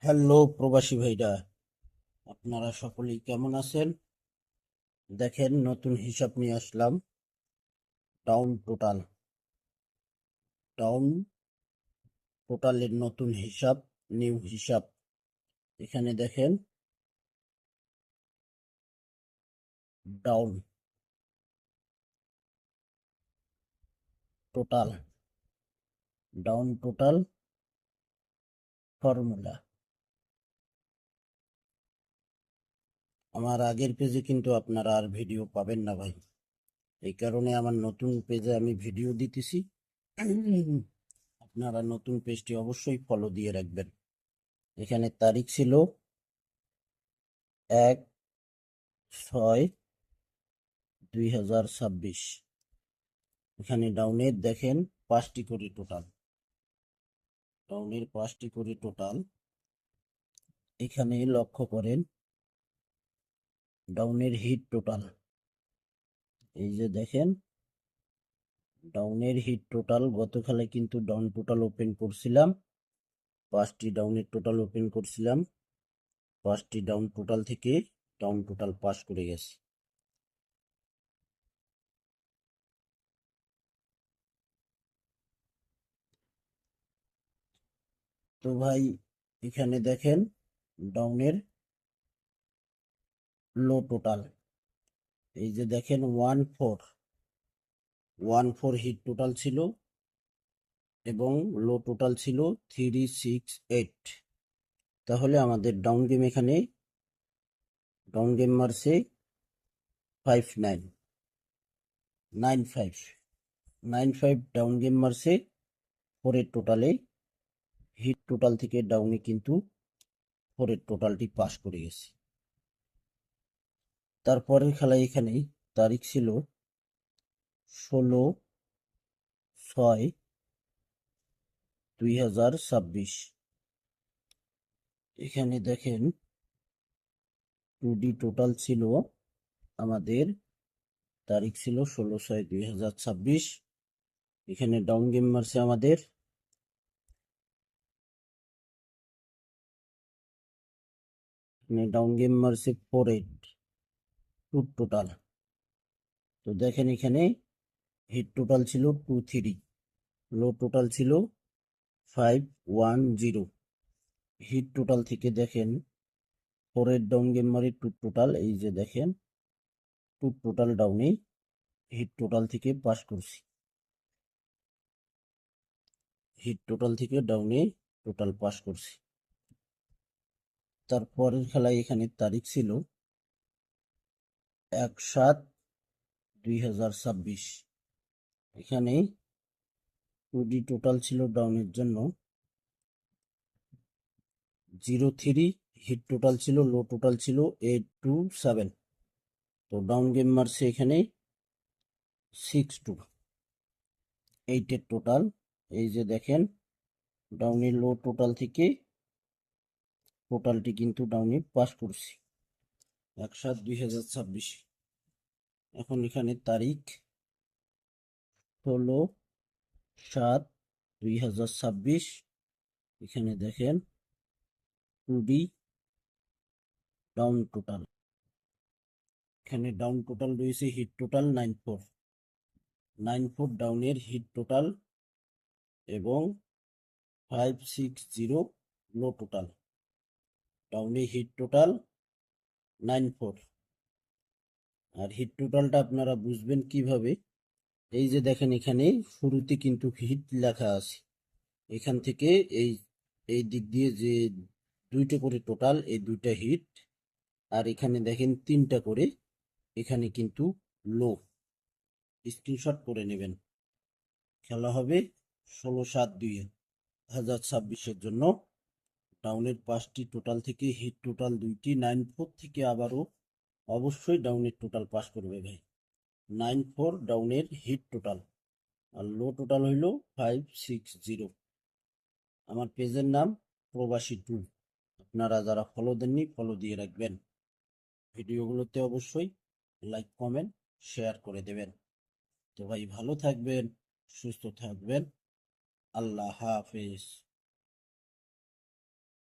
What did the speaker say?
Hello প্রবাসী ভাইরা, আপনারা সকলেই কেমন আছেন? দেখেন, নতুন হিসাব নিয়ে আসলাম। ডাউন টোটাল ডাউন টোটালের নতুন হিসাব, নিউ হিসাব। এখানে দেখেন, down total down total formula. আমার আগের পেজে কিন্তু আপনারা আর ভিডিও পাবেন না ভাই। এই কারণে আমার নতুন পেজে আমি ভিডিও দিতেছি। আপনারা নতুন পেজটি অবশ্যই ফলো দিয়ে রাখবেন। এখানে তারিখ ছিল 1/6/2026। এখানে ডাউনের দেখেন 5টি করে টোটাল। এখানে লক্ষ্য করেন ডাউনের হিট টোটাল। এই যে দেখেন, ডাউনের হিট টোটাল গতকালে কিন্তু ডাউন টোটাল ওপেন করছিলাম, 5টি ডাউনের টোটাল ওপেন করছিলাম। 5টি ডাউন টোটাল থেকে ডাউন টোটাল পাস করে গেছে। তো ভাই, এখানে দেখেন ডাউনের লো টোটাল। এই যে দেখেন 1/4 হিট টোটাল ছিল এবং লো টোটাল ছিল 368। তাহলে আমাদের ডাউন গেম এখানে ডাউন গেম মারছে 5995 ডাউন গেম মারছে। পরের টোটালে হিট টোটাল থেকে ডাউনে কিন্তু পরের টোটালটি পাস করে গেছে। তারপরের খেলায় এখানে তারিখ ছিল 16/6/2026। এখানে দেখেন 2D টোটাল ছিল আমাদের, তারিখ ছিল 16/6/2026। এখানে ডাউন গেম মারছে আমাদের, ডাউন গেম মারছে 4/8 টোটাল। তো দেখেন এখানে হিট টোটাল ছিল 23, লো টোটাল ছিল 510। হিট টোটাল থেকে দেখেন পরের ডাউন গেম মারি টোটাল। এই যে দেখেন টোটাল ডাউনে হিট টোটাল থেকে পাস করছি। হিট টোটাল থেকে ডাউনে টোটাল পাস করছি। তারপরের খেলায় এখানে তারিখ ছিল 1/7/2026। এখানে 2D টোটাল ছিল ডাউনের জন্য 03, হিট টোটাল ছিল, লো টোটাল ছিল 827। তো ডাউন গেম মারছে এখানে 628 টোটাল। এই যে দেখেন ডাউনের লো টোটাল থেকে টোটালটি কিন্তু ডাউনে পাস করছি 1/7/2026। এখন এখানে তারিখ 16/7/2026। এখানে দেখেন 2D ডাউন টোটাল। এখানে ডাউন টোটাল রয়েছে হিট টোটাল 94 ডাউনের হিট টোটাল এবং 560 লো টোটাল। ডাউনে হিট টোটাল 94। আর হিট টোটালটা আপনারা বুঝবেন কিভাবে? এই যে দেখেন এখানে শুরুতে কিন্তু হিট লেখা আছে। এখান থেকে এই এই দিক দিয়ে যে 2টা করে টোটাল, এই 2টা হিট। আর এখানে দেখেন 3টা করে, এখানে কিন্তু লো। স্ক্রিনশট করে নেবেন। খেলা হবে 16/7/2026 জন্য। ডাউনের 5টি টোটাল থেকে হিট টোটাল 2টি, 94 থেকে আবারও অবশ্যই ডাউনের টোটাল পাস করবে ভাই। 94 ডাউনের হিট টোটাল, আর লো টোটাল হইল 560। আমার পেজের নাম প্রবাসী 2। আপনারা যারা ফলো দেননি ফলো দিয়ে রাখবেন। ভিডিওগুলোতে অবশ্যই লাইক কমেন্ট শেয়ার করে দেবেন। তো ভাই, ভালো থাকবেন, সুস্থ থাকবেন। আল্লাহ হাফেজ।